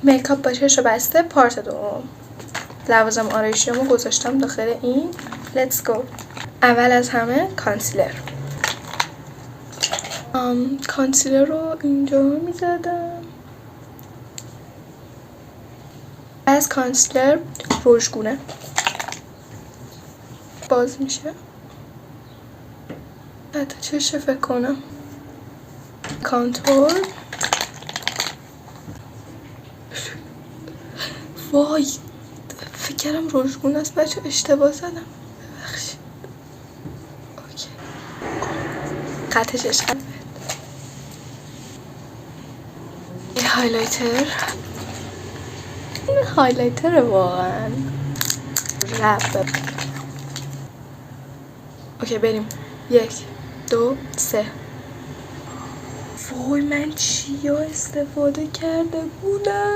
میکاپ با چشم بسته پارت دوم. لوازم آرایشیمو گذاشتم داخل این. لیتس گو. اول از همه کانسیلر. کانسیلر رو اینجا میزدم. از کانسیلر رژگونه باز میشه. حتی چشه فکر کنم. کانتور. وای فکر کردم رژگونه است بچه، اشتباه زدم ببخشید. اوکی. خطش عشقم. این هایلایتر. این هایلایتر واقعا رب. اوکی بریم. 1 2 3. وای من چیا استفاده کرده بودم.